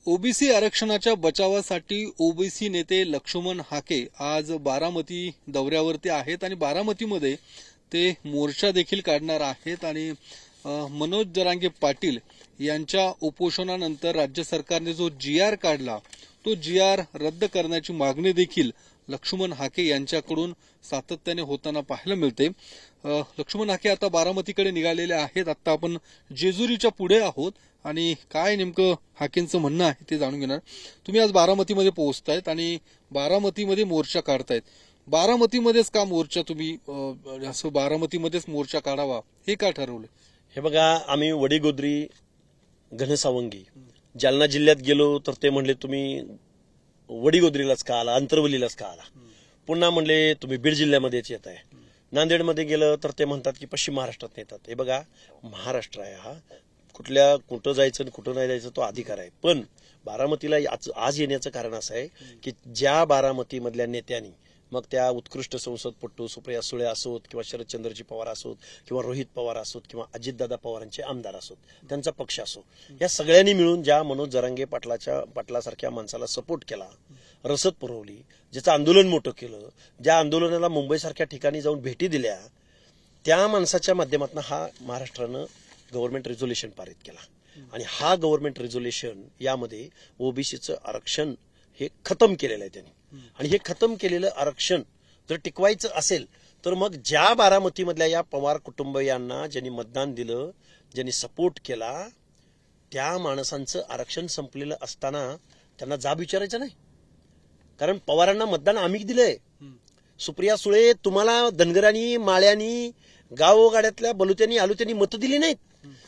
OBC आरक्षणाच्या बचावासाठी OBC नेते लक्ष्मण हाके आज बारामती दौऱ्यावरती आहेत आणि बारामतीमध्ये ते मोर्चा देखील काढणार आहेत आणि मनोज जरांगे पाटील यांच्या उपोषणानंतर राज्य सरकारने जो जीआर काढला तो जीआर रद्द करण्याची मागणी देखील लक्ष्मण हाके यांच्याकडून सातत्याने होताना पाहायला मिळते। लक्ष्मण हाके आता बारामतीकडे निघालेले आहेत। आता आपण जेजुरीच्या पुढे आहोत आणि काय नेमकं हाकेंचं म्हणणं आहे ते जाणून घेणार। तुम्ही आज बारामतीमध्ये पोहोचतायत आणि बारामतीमध्ये मोर्चा काढतायत। बारामतीमध्येच का मोर्चा तुम्ही असं बारामतीमध्येच मोर्चा काढावा हे का ठरवलं? हे बघा, आम्ही वडीगोद्री, घनसावंगी, जालना जिल्ह्यात गेलो तर ते म्हणले तुम्ही वडीगोद्रीलाच का आला, अंतरवलीलाच का आला। पुन्हा म्हणले तुम्ही बीड जिल्ह्यामध्येच येत आहे। नांदेडमध्ये गेलं तर ते म्हणतात की पश्चिम महाराष्ट्रात येतात। हे बघा, महाराष्ट्र आहे हा, कुठं जायचं आणि कुठं नाही जायचं तो अधिकार आहे। पण बारामतीला आज येण्याचं कारण असं आहे की ज्या बारामतीमधल्या नेत्यांनी, मग त्या उत्कृष्ट संसदपटू सुप्रिया सुळे असोत किंवा शरदचंद्रजी पवार असोत किंवा रोहित पवार असोत किंवा अजितदादा पवारांचे आमदार असोत, त्यांचा पक्ष असो, या सगळ्यांनी मिळून ज्या मनोज जरांगे पाटलासारख्या माणसाला सपोर्ट केला, रसद पुरवली, ज्याचं आंदोलन मोठं केलं, ज्या आंदोलनाला मुंबईसारख्या ठिकाणी जाऊन भेटी दिल्या, त्या माणसाच्या माध्यमातून हा महाराष्ट्रानं गव्हर्नमेंट रेझोल्युशन पारित केला आणि हा गव्हर्नमेंट रेझोल्युशन यामध्ये ओबीसीचं आरक्षण हे खतम केलेलं आहे त्यांनी। आणि हे खतम केलेलं आरक्षण जर टिकवायचं असेल तर मग ज्या बारामतीमधल्या या पवार कुटुंबियांना ज्यांनी मतदान दिलं, ज्यांनी सपोर्ट केला, त्या माणसांचं आरक्षण संपलेलं असताना त्यांना जाब विचारायचं नाही। कारण पवारांना मतदान आम्ही दिलंय। सुप्रिया सुळे, तुम्हाला धनगरांनी, माळ्यांनी, गावोगाड्यातल्या बलुत्यांनी आलुत्यांनी मतं दिली नाहीत।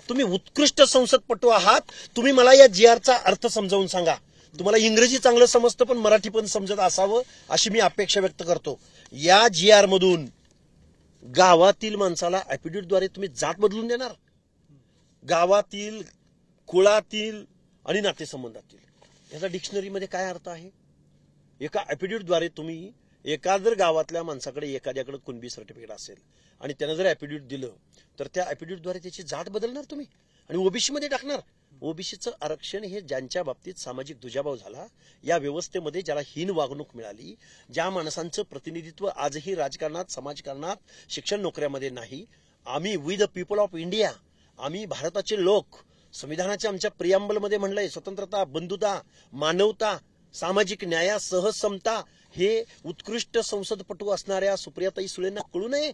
तुम्ही उत्कृष्ट संसदपटू आहात, तुम्ही मला या जीआरचा अर्थ समजावून सांगा। तुम्हाला इंग्रजी चांगलं समजतं पण मराठी पण समजत असावं अशी मी अपेक्षा व्यक्त करतो। या जीआर मधून गावातील माणसाला ऍफिडेव्हिटद्वारे तुम्ही जात बदलून देणार? गावातील, कुळातील आणि नातेसंबंधातील याचा डिक्शनरीमध्ये काय अर्थ आहे? एका ऍफिडेव्हिटद्वारे तुम्ही एका जर गावातल्या माणसाकडे एखाद्याकडे कुणबी सर्टिफिकेट असेल आणि त्यानं जर ऍफिडेव्हिट दिलं तर त्या ऍफिडेव्हिटद्वारे त्याची जात बदलणार तुम्ही आणि ओबीसी मध्ये टाकणार। ओबीसीचं आरक्षण हे ज्यांच्या बाबतीत सामाजिक दुजाभाव झाला, या व्यवस्थेमध्ये ज्याला हीन वागणूक मिळाली, ज्या माणसांचं प्रतिनिधित्व आजही राजकारणात, समाजकारणात, शिक्षण नोकऱ्यामध्ये नाही, आम्ही we the people of India, आम्ही भारताचे लोक, संविधानाच्या आमच्या प्रियांबलमध्ये म्हणलंय स्वतंत्रता, बंधुता, मानवता, सामाजिक न्यायासह समता, हे उत्कृष्ट संसदपटू असणाऱ्या सुप्रियाताई सुळेंना कळू नये?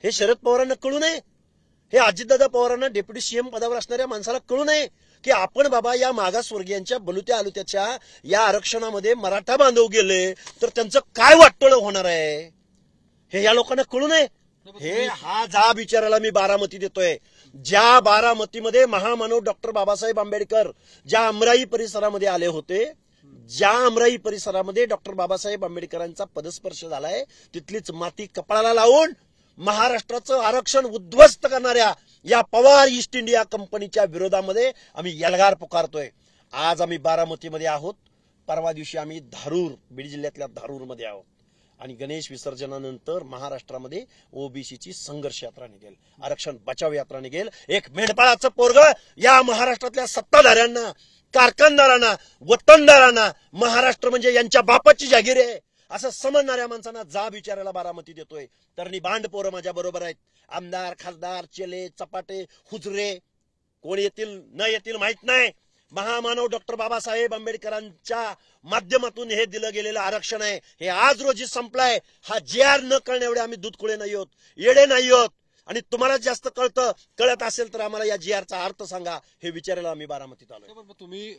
हे शरद पवारांना कळू नये? हे अजितदादा पवारांना डेप्युटी सीएम पदावर असणाऱ्या माणसाला कळू नये की आपण बाबा या मागासवर्गीयांच्या बलुत्या आलुत्याच्या या आरक्षणामध्ये मराठा बांधव गेले तर त्यांचं काय वाटोळं होणार आहे, हे या लोकांना कळू नये? हे हा जाब विचारायला मी बारामती देतोय। ज्या बारामतीमध्ये महामानव डॉक्टर बाबासाहेब आंबेडकर ज्या अमराई परिसरामध्ये आले होते, ज्या अमराई परिसरामध्ये डॉक्टर बाबासाहेब आंबेडकरांचा पदस्पर्श झालाय, तिथलीच माती कपाळाला लावून महाराष्ट्राचं आरक्षण उद्ध्वस्त करणाऱ्या या पवार ईस्ट इंडिया कंपनीच्या विरोधामध्ये आम्ही यलगार पुकारतोय। आज आम्ही बारामतीमध्ये आहोत, परवा दिवशी आम्ही धारूर, बीड जिल्ह्यातल्या धारूरमध्ये आहोत आणि गणेश विसर्जनानंतर महाराष्ट्रामध्ये ओबीसीची संघर्ष यात्रा निघेल, आरक्षण बचाव यात्रा निघेल। एक मेंढपाळाचं पोरगं या महाराष्ट्रातल्या सत्ताधाऱ्यांना, कारखानदारांना, वतनदारांना महाराष्ट्र म्हणजे यांच्या बापाची जागीर आहे असं समजणाऱ्या माणसांना जाब विचारायला बारामती देतोय। तरणी बांड पोरं माझ्या बरोबर आहेत, आमदार, खासदार, चेले, चपाटे, हुजरे, कोण येतील न येतील माहित नाही। महामानव डॉक्टर बाबासाहेब आंबेडकरांच्या माध्यमातून हे दिलं गेलेलं आरक्षण आहे, हे आज रोजी संपलाय। हा जीआर न कळणे एवढे आम्ही दूधखोळे नाही आहोत, येडे नाही आहोत। आणि तुम्हाला जास्त कळत असेल तर आम्हाला या जीआरचा अर्थ सांगा, हे विचारायला आम्ही बारामतीत आलोय। तुम्ही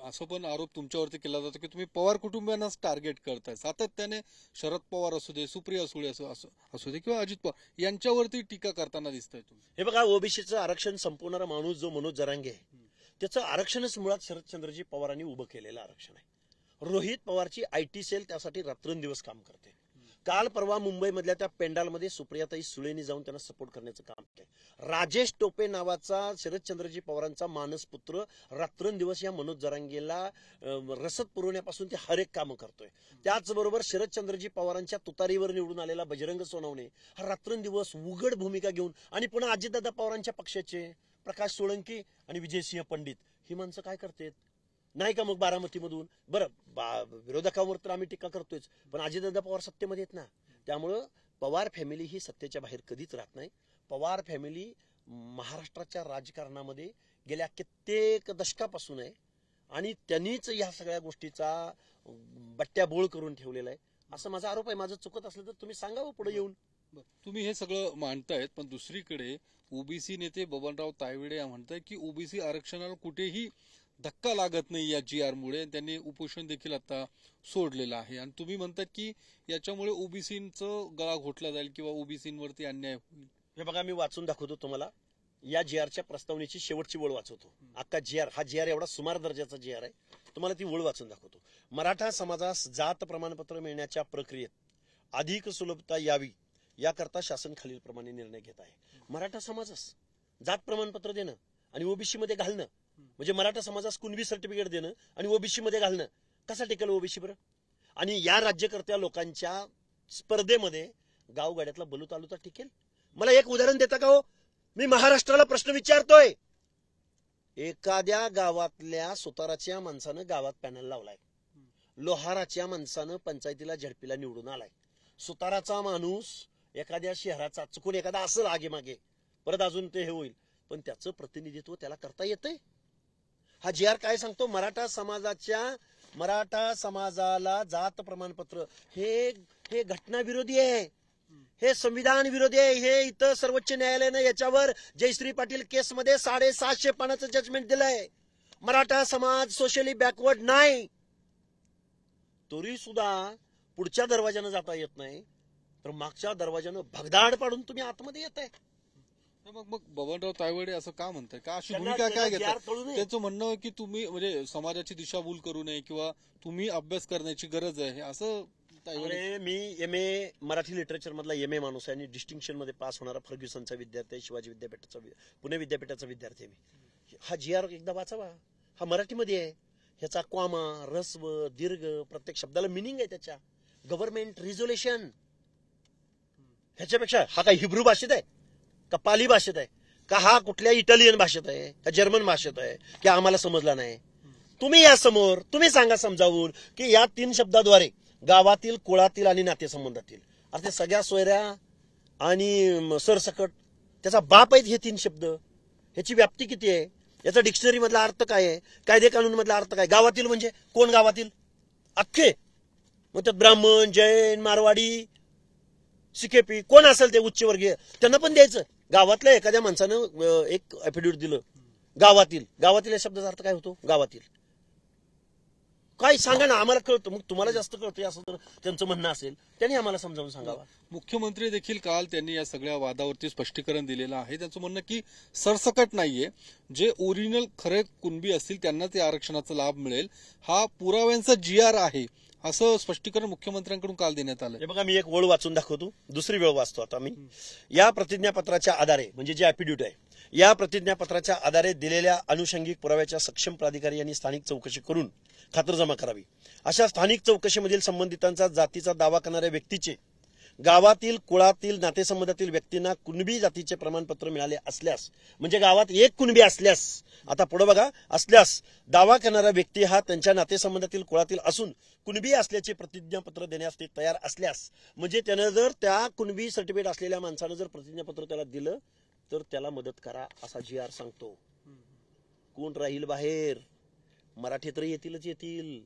असं पण आरोप तुमच्यावरती केला जातो की तुम्ही पवार कुटुंबियांनाच टार्गेट करताय सातत्याने। शरद पवार असू दे, सुप्रिया सुळे असू दे किंवा अजित पवार यांच्यावरती टीका करताना दिसताय तुम्ही। हे बघा, ओबीसीचं आरक्षण संपवणारा माणूस जो मनोज जरांगे आहे, त्याचं आरक्षणच मुळात शरदचंद्रजी पवारांनी उभं केलेलं आरक्षण आहे। रोहित पवारची आयटी सेल त्यासाठी रात्रंदिवस काम करते। काल परवा मुंबईमधल्या त्या पेंडालमध्ये सुप्रियाताई सुळेंनी जाऊन त्यांना सपोर्ट करण्याचं काम केलं। राजेश टोपे नावाचा शरदचंद्रजी पवारांचा मानसपुत्र रात्रंदिवस या मनोज जरांगेला रसद पुरवण्यापासून ते हर एक काम करतोय। त्याचबरोबर शरदचंद्रजी पवारांच्या तुतारीवर निवडून आलेला बजरंग सोनवणे हा रात्रंदिवस उघड भूमिका घेऊन, आणि पुन्हा अजितदादा पवारांच्या पक्षाचे प्रकाश सोळंकी आणि विजयसिंह पंडित ही माणसं काय करतात? नाही का मग बारामतीमधून? बरं, विरोधकांवर तर आम्ही टीका करतोयच, पण अजितदादा पवार सत्तेमध्ये आहेत ना, त्यामुळं पवार फॅमिली ही सत्तेच्या बाहेर कधीच राहत नाही. पवार फॅमिली महाराष्ट्राच्या राजकारणामध्ये गेल्या कित्येक दशकापासून आहे आणि त्यांनीच या सगळ्या गोष्टीचा बट्ट्याबोळ करून ठेवलेला आहे, असं माझा आरोप आहे. माझं चुकत असलं तर तुम्ही सांगावं पुढे येऊन. तुम्ही हे सगळं मांडतायत, पण दुसरीकडे ओबीसी नेते बबनराव तायवाडे म्हणतायत की ओबीसी आरक्षणाला कुठेही धक्का लागत नाही या जी आर मुळे. त्यांनी उपोषण देखील आता सोडलेलं आहे आणि तुम्ही म्हणतात की याच्यामुळे ओबीसीचं गळा घोटला जाईल किंवा ओबीसीवरती अन्याय होईल. हे बघा, मी वाचून दाखवतो तुम्हाला. या जी आरच्या प्रस्तावनेची शेवटची ओळ वाचवतो. अख्खा जी आर, हा जी आर एवढा सुमार दर्जाचा जी आर आहे, तुम्हाला ती ओळ वाचून दाखवतो. मराठा समाजास जात प्रमाणपत्र मिळण्याच्या प्रक्रियेत अधिक सुलभता यावी याकरता शासन खालीलप्रमाणे निर्णय घेत आहे. मराठा समाजास जात प्रमाणपत्र देणं आणि ओबीसी मध्ये घालणं, म्हणजे मराठा समाजास कुणबी सर्टिफिकेट देणं आणि ओबीसी मध्ये घालणं, कसा टिकेल ओबीसी बरं? आणि या राज्यकर्त्या लोकांच्या स्पर्धेमध्ये गावगाड्यातला बलू तालुका टिकेल? मला एक उदाहरण देता का हो? मी महाराष्ट्राला प्रश्न विचारतोय. एखाद्या गावातल्या सुताराच्या माणसानं गावात पॅनल लावलाय, लोहाराच्या माणसानं पंचायतीला झडपीला निवडून आलाय, सुताराचा माणूस एखाद्या शहराचा चुकून एखादा असेल आगे मागे, परत अजून ते हे होईल, पण त्याचं प्रतिनिधित्व त्याला करता येतंय. हा जी आर काय सांगतो? मराठा समाजाला जात प्रमाणपत्र हे घटनाविरोधी आहे, हे संविधान विरोधी आहे. हे इथं सर्वोच्च न्यायालयानं याच्यावर जयश्री पाटील केसमध्ये 750 पानाचं जजमेंट दिलंय. मराठा समाज सोशली बॅकवर्ड नाही, तरी सुद्धा पुढच्या दरवाजानं जाता येत नाही, तर मागच्या दरवाजानं भगदाड पाडून तुम्ही आतमध्ये येत आहे. मग बबनराव तायवाडे असं का म्हणताय? का अशी भूमिका काय घेतात? त्यांचं म्हणणं की तुम्ही म्हणजे समाजाची दिशाभूल करू नये किंवा तुम्ही अभ्यास करण्याची गरज आहे असं. अरे, मी MA मराठी लिटरेचर मधला MA माणूस आहे आणि डिस्टिंक्शन मध्ये पास होणारा फर्ग्युसनचा विद्यार्थी आहे, शिवाजी विद्यापीठाचा, पुणे विद्यापीठाचा विद्यार्थी आहे मी. हा जी आर एकदा वाचावा, हा मराठीमध्ये आहे. ह्याचा क्वामा, रस्व, दीर्घ, प्रत्येक शब्दाला मिनिंग आहे त्याच्या. गव्हर्नमेंट रिझोल्युशन, ह्याच्यापेक्षा हा काय हिब्रू भाषेत आहे का पाली भाषेत आहे का हा कुठल्या इटालियन भाषेत आहे का जर्मन भाषेत आहे की आम्हाला समजला नाही? तुम्ही या समोर तुम्ही सांगा समजावून की या 3 शब्दाद्वारे गावातील, कुळातील आणि नातेसंबंधातील, अर्थात सगळ्या सोयऱ्या आणि सरसकट त्याचा बाप आहेत हे 3 शब्द. ह्याची व्याप्ती किती आहे? याचा डिक्शनरी मधला अर्थ काय आहे? कायदे कानून मधला अर्थ काय? गावातील म्हणजे कोण? गावातील अख्खे, मग त्यात ब्राह्मण, जैन, मारवाडी, सिकेपी कोण असेल ते उच्चवर्गीय त्यांना पण द्यायचं. गावातल्या एखाद्या माणसानं एक ऍफिडेव्हिट दिलं गावातील या शब्दाचा अर्थ काय होतो? गावातील काय सांगा ना, आम्हाला कळतं. मग तुम्हाला जास्त कळतंय असं तर त्यांचं म्हणणं असेल, त्यांनी आम्हाला समजावून सांगावं. मुख्यमंत्री देखील काल त्यांनी या सगळ्या वादावरती स्पष्टीकरण दिलेलं आहे. त्यांचं म्हणणं की सरसकट नाहीये, जे ओरिजिनल खरे कुणबी असतील त्यांना ते आरक्षणाचा लाभ मिळेल, हा पुराव्यांचा जी आर आहे असं स्पष्टीकरण मुख्यमंत्र्यांकडून काल देण्यात आलं. हे बघा, मी एक वेळ वाचून दाखवतो, दुसरी वेळ वाचतो आता मी. या प्रतिज्ञापत्राच्या आधारे, म्हणजे जे ऍफिडेव्हिट आहे, या प्रतिज्ञापत्राच्या आधारे दिलेल्या अनुषंगिक पुराव्याच्या सक्षम प्राधिकारी यांनी स्थानिक चौकशी करून खातरजमा करावी. अशा स्थानिक चौकशीमधील संबंधितांचा जातीचा दावा करणाऱ्या व्यक्तीचे गावातील, कुळातील, नातेसंबंधातील व्यक्तींना कुणबी जातीचे प्रमाणपत्र मिळाले असल्यास, म्हणजे गावात एक कुणबी असल्यास, आता पुढे बघा, असल्यास दावा करणारा व्यक्ती हा त्यांच्या नातेसंबंधातील, कुळातील असून कुणबी असल्याचे प्रतिज्ञापत्र देण्यास ते तयार असल्यास, म्हणजे त्यानं जर त्या कुणबी सर्टिफिकेट असलेल्या माणसानं जर प्रतिज्ञापत्र त्याला दिलं तर त्याला मदत करा, असा जी आर सांगतो. कोण राहील बाहेर? मराठी तर येतील,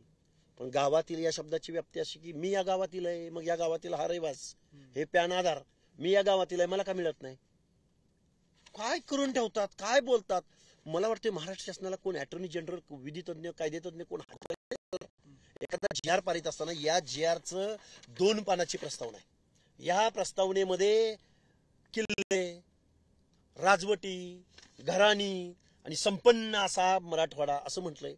पण गावातील या शब्दाची व्याप्ती अशी की मी या गावातील आहे, मग या गावातील हा रहिवास, हे पॅन आधार, मी या गावातील आहे, मला का मिळत नाही? काय करून ठेवतात, काय बोलतात? मला वाटते महाराष्ट्र शासनाला कोण अटॉर्नी जनरल, विधितज्ञ, कायदेतज्ञ कोण एखादा जी आर पारित असताना या जी आरचं 2 पानाची प्रस्तावना आहे. या प्रस्तावनेमध्ये किल्ले, राजवटी, घराणी आणि संपन्न असा मराठवाडा असं म्हटलंय.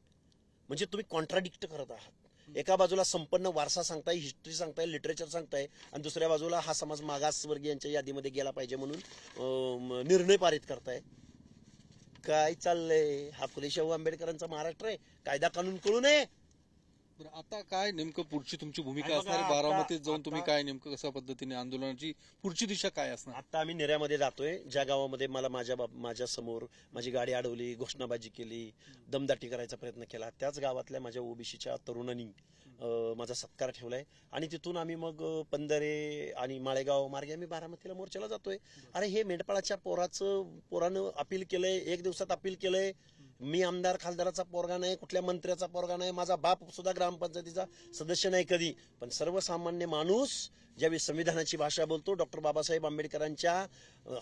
म्हणजे तुम्ही कॉन्ट्राडिक्ट करत आहात. एका बाजूला संपन्न वारसा सांगताय, हिस्ट्री सांगताय, लिटरेचर सांगताय, आणि दुसऱ्या बाजूला हा समाज मागासवर्गीयांच्या यादीमध्ये गेला पाहिजे म्हणून निर्णय पारित करताय. काय चाललंय? हा फुले शाहू आंबेडकरांचा महाराष्ट्र आहे? कायदा कानून कळू नये? बरं, आता काय नेमकं पुढची तुमची भूमिका आणि असणार आहे? बघा, बारामतीत जाऊन आता- तुम्ही काय नेमकं कशा पद्धतीने आंदोलनाची पुढची दिशा काय असणार? आता आम्ही नेऱ्यामध्ये जातोय, ज्या गावामध्ये मला माझ्या समोर माझी गाडी अडवली, घोषणाबाजी केली, दमदाटी करायचा प्रयत्न केला, त्याच गावातल्या माझ्या ओबीसीच्या तरुणांनी माझा सत्कार ठेवलाय आणि तिथून आम्ही मग पंधरे आणि माळेगाव मार्गे आम्ही बारामतीला मोर्चाला जातोय. अरे हे मेंढपाळाच्या पोरानं अपील केलंय, 1 दिवसात अपील केलंय. मी आमदार खासदाराचा पोरगा नाही, कुठल्या मंत्र्याचा पोरगा नाही, माझा बाप सुद्धा ग्रामपंचायतीचा सदस्य नाही कधी. पण सर्वसामान्य माणूस ज्यावेळी संविधानाची भाषा बोलतो, डॉक्टर बाबासाहेब आंबेडकरांच्या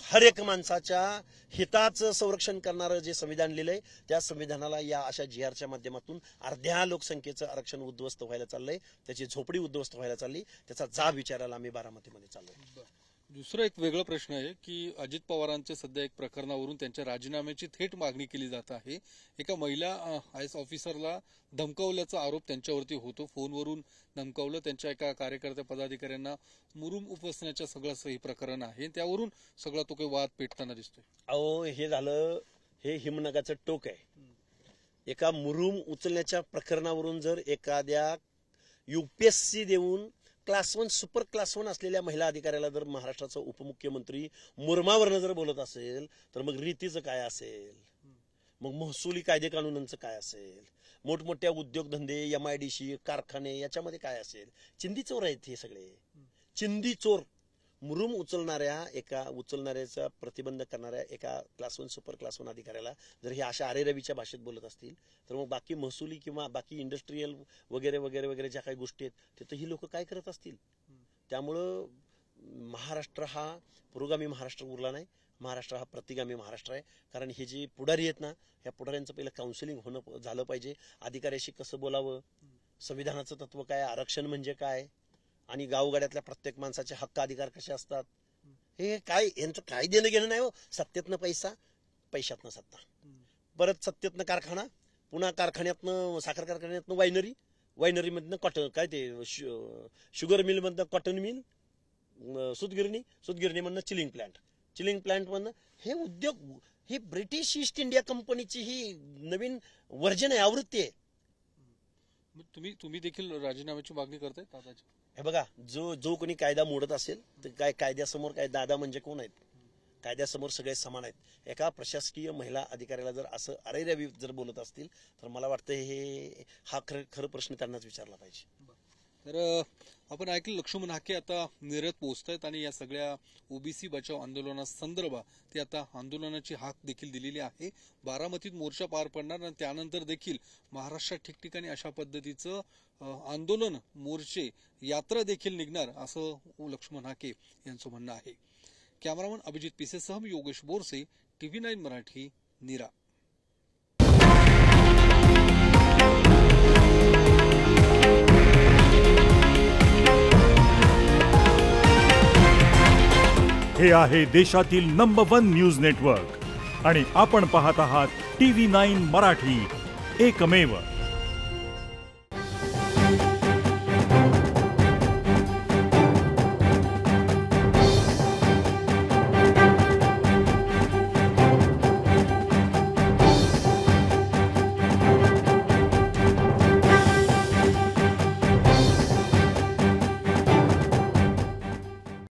हर एक माणसाच्या हिताचं संरक्षण करणारं जे संविधान लिहिलंय, त्या संविधानाला या अशा GRच्या माध्यमातून अर्ध्या लोकसंख्येचं आरक्षण उद्ध्वस्त व्हायला चाललंय, त्याची झोपडी उद्ध्वस्त व्हायला चालली. त्याचा जाब विचारायला आम्ही बारामतीमध्ये चाललोय. दुसरा एक वेगळा प्रश्न आहे की अजित पवारांचे सध्या एक प्रकरणावरून त्यांच्या राजीनाम्याची थेट मागणी केली जात आहे. एका महिला IAS ऑफिसरला धमकावल्याचा आरोप त्यांच्यावरती होतो. फोनवरून धमकावलं, त्यांच्या एका कार्यकर्त्या पदाधिकाऱ्यांना मुरुम उपसण्याच्या सगळं हे प्रकरण आहे. त्यावरून सगळा तो काही वाद पेटताना दिसतोय. अहो हे झालं, हे हिमनगाचं टोक आहे. एका मुरुम उचलण्याच्या प्रकरणावरून जर एखाद्या UPSC देऊन क्लास 1 सुपर क्लास 1 असलेल्या महिला अधिकाऱ्याला जर महाराष्ट्राचा उपमुख्यमंत्री मुरमावरनं जर बोलत असेल, तर मग रीतीचं काय असेल, मग महसुली कायदे कानूनांचं काय असेल, मोठमोठ्या उद्योगधंदे, MIDC कारखाने याच्यामध्ये काय असेल? चिंदी चोर आहेत हे सगळे, चिंदी चोर. मुरुम उचलणाऱ्याचा प्रतिबंध करणाऱ्या एका क्लास 1 सुपर क्लास 1 अधिकाऱ्याला जर हे अशा आरेरवीच्या भाषेत बोलत असतील, तर मग बाकी महसुली किंवा बाकी इंडस्ट्रीयल वगैरे वगैरे वगैरे ज्या काही गोष्टी आहेत तिथं ही लोक काय करत असतील? त्यामुळं महाराष्ट्र हा पुरोगामी महाराष्ट्र उरला नाही, महाराष्ट्र हा प्रतिगामी महाराष्ट्र आहे. कारण हे जे पुढारी आहेत ना, ह्या पुढाऱ्यांचं पहिलं काउन्सिलिंग झालं पाहिजे. अधिकाऱ्याशी कसं बोलावं, संविधानाचं तत्व काय, आरक्षण म्हणजे काय, आणि गावगाड्यातल्या प्रत्येक माणसाचे हक्क अधिकार कसे असतात, हे काय यांचं काय देणं घेणं नाही हो. सत्तेतनं पैसा, पैशातनं सत्ता, परत सत्तेतनं कारखाना, पुन्हा कारखान्यातनं साखर कारखान्यातनं वायनरीमधनं कॉटन, काय ते शुगर मिलमधनं कॉटन मिल, सुतगिरणीमधनं चिलिंग प्लांटमधनं हे उद्योग. ही ब्रिटिश ईस्ट इंडिया कंपनीची ही नवीन व्हर्जन आहे, आवृत्ती आहे. तुम्ही देखील राजीनाम्याची मागणी करताय दादाची? हे बघा, जो कोणी कायदा मोडत असेल तर काय कायद्यासमोर काय दादा म्हणजे कोण आहेत? कायद्यासमोर सगळे समान आहेत. एका प्रशासकीय महिला अधिकाऱ्याला जर असं अरेरवी जर बोलत असतील, तर मला वाटतं हा खरं प्रश्न त्यांनाच विचारला पाहिजे. तर आपण ऐकलं लक्ष्मण हाके आता नेरत पोहोचतायत आणि या सगळ्या ओबीसी बचाव आंदोलनासंदर्भात ते आता आंदोलनाची हाक देखील दिलेली आहे. बारामतीत मोर्चा पार पडणार आणि त्यानंतर देखील महाराष्ट्रात ठिकठिकाणी अशा पद्धतीचं आंदोलन, मोर्चे, यात्रा देखील निघणार असं लक्ष्मण हाके यांचं म्हणणं आहे. कॅमेरामन अभिजित पिसेसह मी योगेश बोरसे, TV9 मराठी, नीरा. हे आहे देशातील नंबर 1 न्यूज नेटवर्क आणि आपण पाहत आहात TV9 मराठी, एकमेव.